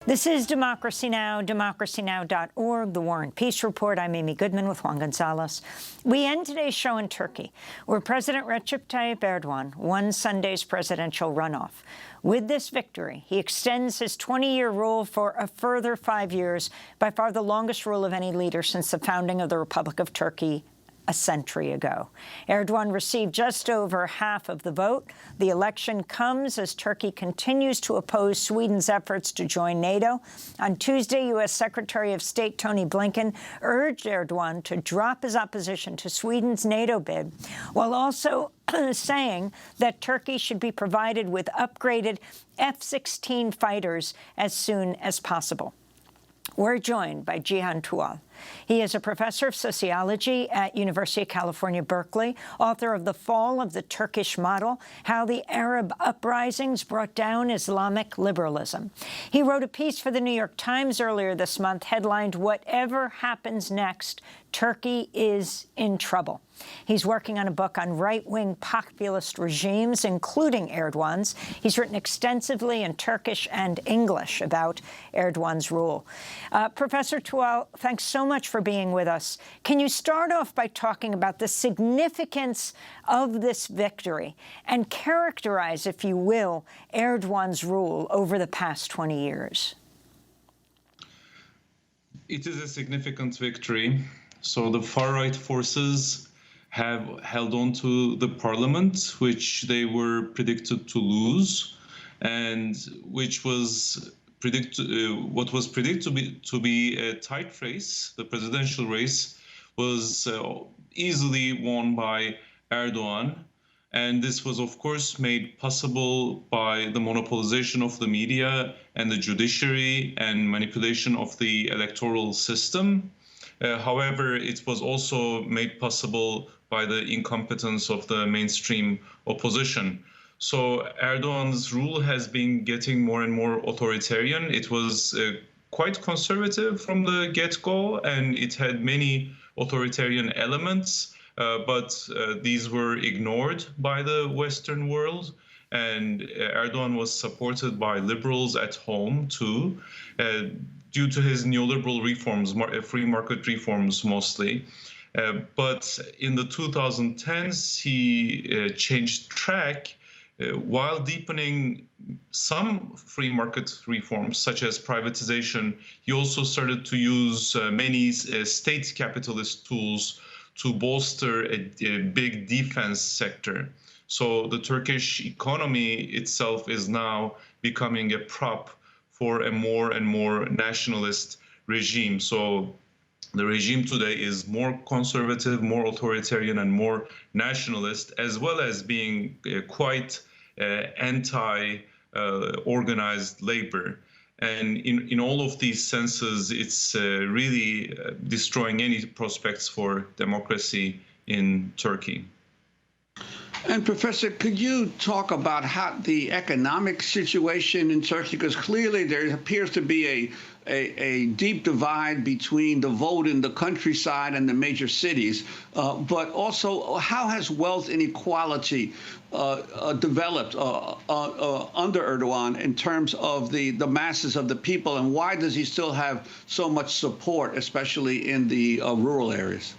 This is Democracy Now!, democracynow.org, The War and Peace Report. I'm Amy Goodman with Juan Gonzalez. We end today's show in Turkey, where President Recep Tayyip Erdoğan won Sunday's presidential runoff. With this victory, he extends his 20-year rule for a further 5 years, by far the longest rule of any leader since the founding of the Republic of Turkey a century ago. Erdoğan received just over half of the vote. The election comes as Turkey continues to oppose Sweden's efforts to join NATO. On Tuesday, U.S. Secretary of State Tony Blinken urged Erdoğan to drop his opposition to Sweden's NATO bid, while also saying that Turkey should be provided with upgraded F-16 fighters as soon as possible. We're joined by Cihan Tuğal. He is a professor of sociology at University of California, Berkeley, author of The Fall of the Turkish Model, How the Arab Uprisings Brought Down Islamic Liberalism. He wrote a piece for the New York Times earlier this month headlined, "Whatever Happens Next, Turkey is in Trouble." He's working on a book on right-wing populist regimes, including Erdoğan's. He's written extensively in Turkish and English about Erdoğan's rule. Professor Tuğal, thanks so much for being with us. Can you start off by talking about the significance of this victory and characterize, if you will, Erdoğan's rule over the past 20 years? It is a significant victory. So the far-right forces have held on to the parliament, which they were predicted to lose, and which was what was predicted to be a tight race. The presidential race was easily won by Erdoğan, and this was, of course, made possible by the monopolization of the media and the judiciary and manipulation of the electoral system. However, it was also made possible by the incompetence of the mainstream opposition. So Erdoğan's rule has been getting more and more authoritarian. It was quite conservative from the get-go, and it had many authoritarian elements, but these were ignored by the Western world. And Erdoğan was supported by liberals at home, too, due to his neoliberal reforms, free market reforms mostly. But in the 2010s, he changed track while deepening some free market reforms, such as privatization. He also started to use many state capitalist tools to bolster a big defense sector. So the Turkish economy itself is now becoming a prop for a more and more nationalist regime. So the regime today is more conservative, more authoritarian, and more nationalist, as well as being quite anti-organized labor. And in all of these senses, it's really destroying any prospects for democracy in Turkey. And Professor, could you talk about how the economic situation in Turkey? Because clearly there appears to be a deep divide between the vote in the countryside and the major cities. But also, how has wealth inequality developed under Erdoğan in terms of the masses of the people? And why does he still have so much support, especially in the rural areas?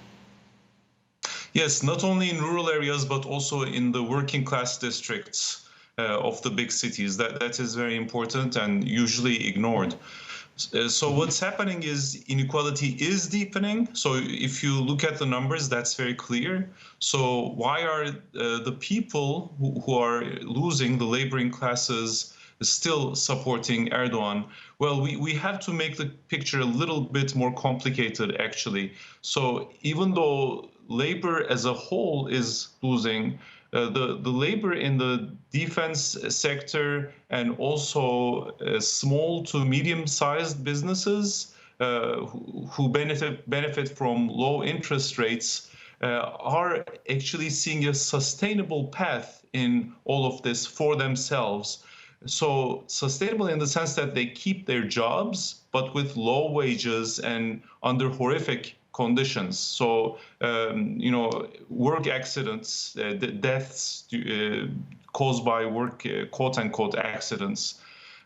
Yes, not only in rural areas, but also in the working class districts of the big cities. That is very important and usually ignored. So what's happening is inequality is deepening. So if you look at the numbers, that's very clear. So why are the people who are losing, the laboring classes, still supporting Erdoğan? Well, we have to make the picture a little bit more complicated, actually. So even though labor as a whole is losing, the labor in the defense sector and also small to medium-sized businesses who benefit from low interest rates are actually seeing a sustainable path in all of this for themselves. So sustainable in the sense that they keep their jobs, but with low wages and under horrific conditions. So, work accidents, deaths caused by work, quote-unquote, accidents,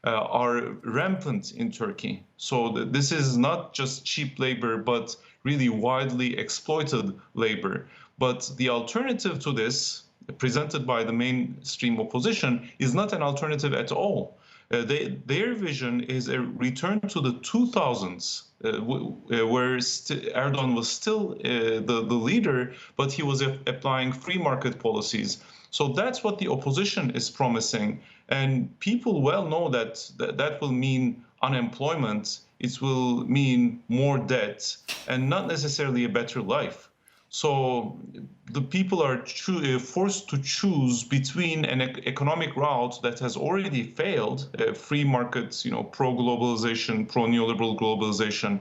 are rampant in Turkey. So this is not just cheap labor, but really widely exploited labor. But the alternative to this, presented by the mainstream opposition, is not an alternative at all. Their vision is a return to the 2000s, where Erdoğan was still the leader, but he was applying free market policies. So that's what the opposition is promising. And people well know that that will mean unemployment, it will mean more debt, and not necessarily a better life. So the people are forced to choose between an economic route that has already failed, free markets, pro-globalization, pro-neoliberal globalization,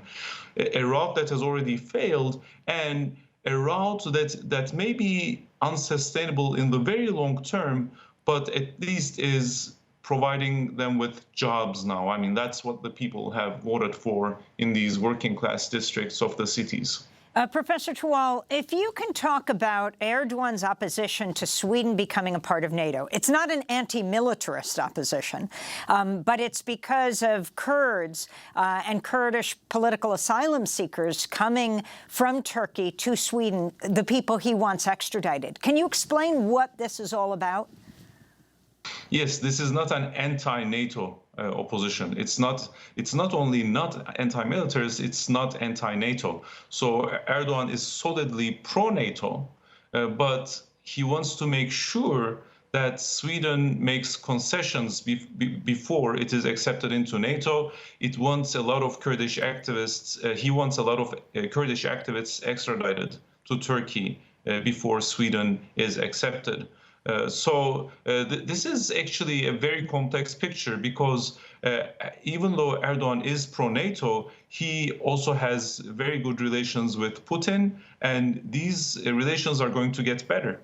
a route that has already failed, and a route that may be unsustainable in the very long term, but at least is providing them with jobs now. I mean, that's what the people have voted for in these working class districts of the cities. Professor Tuğal, if you can talk about Erdoğan's opposition to Sweden becoming a part of NATO. It's not an anti-militarist opposition, but it's because of Kurds and Kurdish political asylum seekers coming from Turkey to Sweden, the people he wants extradited. Can you explain what this is all about? Yes, this is not an anti-NATO opposition. It's not only not anti-militarist, it's not anti-NATO. So Erdoğan is solidly pro-NATO, but he wants to make sure that Sweden makes concessions before it is accepted into NATO. It wants a lot of Kurdish activists. He wants a lot of Kurdish activists extradited to Turkey before Sweden is accepted. This is actually a very complex picture because even though Erdoğan is pro-NATO, he also has very good relations with Putin, and these relations are going to get better.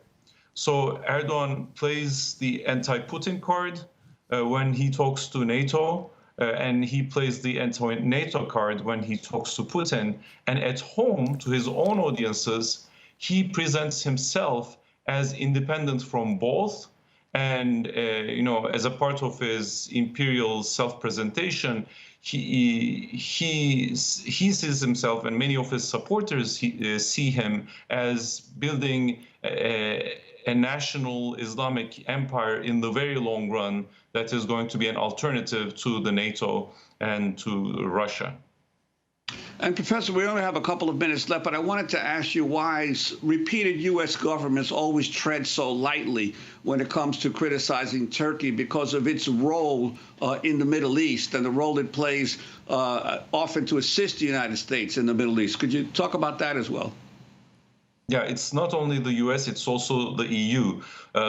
So Erdoğan plays the anti-Putin card when he talks to NATO, and he plays the anti-NATO card when he talks to Putin. And at home, to his own audiences, he presents himself as independent from both, and as a part of his imperial self-presentation, he sees himself, and many of his supporters see him as building a national Islamic empire in the very long run that is going to be an alternative to the NATO and to Russia. And Professor, we only have a couple of minutes left, but I wanted to ask you why repeated U.S. governments always tread so lightly when it comes to criticizing Turkey because of its role in the Middle East and the role it plays often to assist the United States in the Middle East. Could you talk about that as well? Yeah, it's not only the U.S., it's also the EU.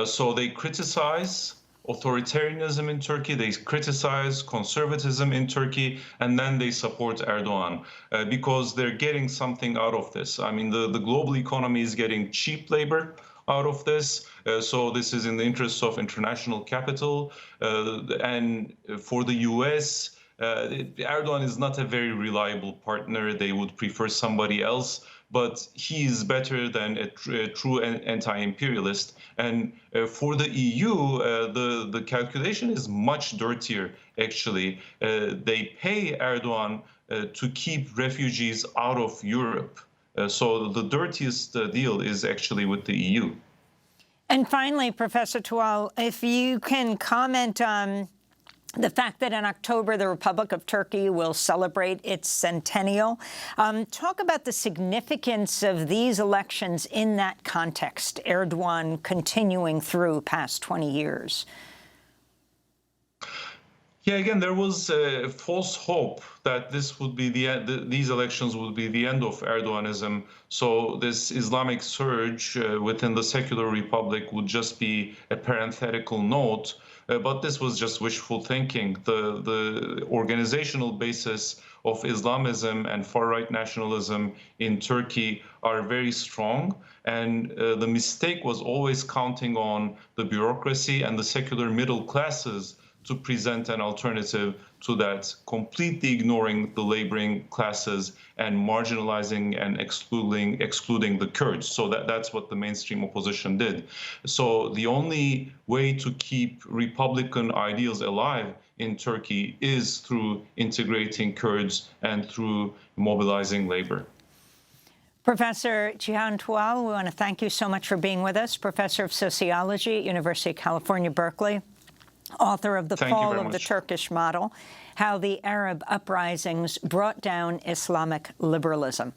So they criticize authoritarianism in Turkey, they criticize conservatism in Turkey, and then they support Erdoğan because they're getting something out of this. I mean, the global economy is getting cheap labor out of this, so this is in the interests of international capital. And for the U.S., Erdoğan is not a very reliable partner. They would prefer somebody else, but he is better than a true anti-imperialist. And for the EU, the calculation is much dirtier, actually. They pay Erdoğan to keep refugees out of Europe. So the dirtiest deal is actually with the EU. And finally, Professor Tuğal, if you can comment on the fact that in October, the Republic of Turkey will celebrate its centennial. Talk about the significance of these elections in that context, Erdoğan continuing through past 20 years. Yeah, again, there was a false hope that this would be these elections would be the end of Erdoğanism. So this Islamic surge within the secular republic would just be a parenthetical note. But this was just wishful thinking. The organizational basis of Islamism and far-right nationalism in Turkey are very strong. And the mistake was always counting on the bureaucracy and the secular middle classes to present an alternative to that, completely ignoring the laboring classes and marginalizing and excluding the Kurds. So that's what the mainstream opposition did. So the only way to keep Republican ideals alive in Turkey is through integrating Kurds and through mobilizing labor. Professor Cihan Tuğal, we want to thank you so much for being with us. Professor of Sociology at University of California, Berkeley, author of The Fall of the Turkish Model, How the Arab Uprisings Brought Down Islamic Liberalism.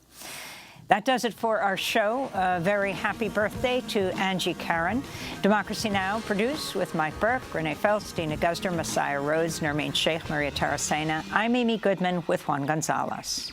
That does it for our show. A very happy birthday to Angie Karen. Democracy Now! Produced with Mike Burke, Renee Felst, Dina Guzder, Messiah Rhodes, Nermeen Sheikh, Maria Taracena. I'm Amy Goodman with Juan Gonzalez.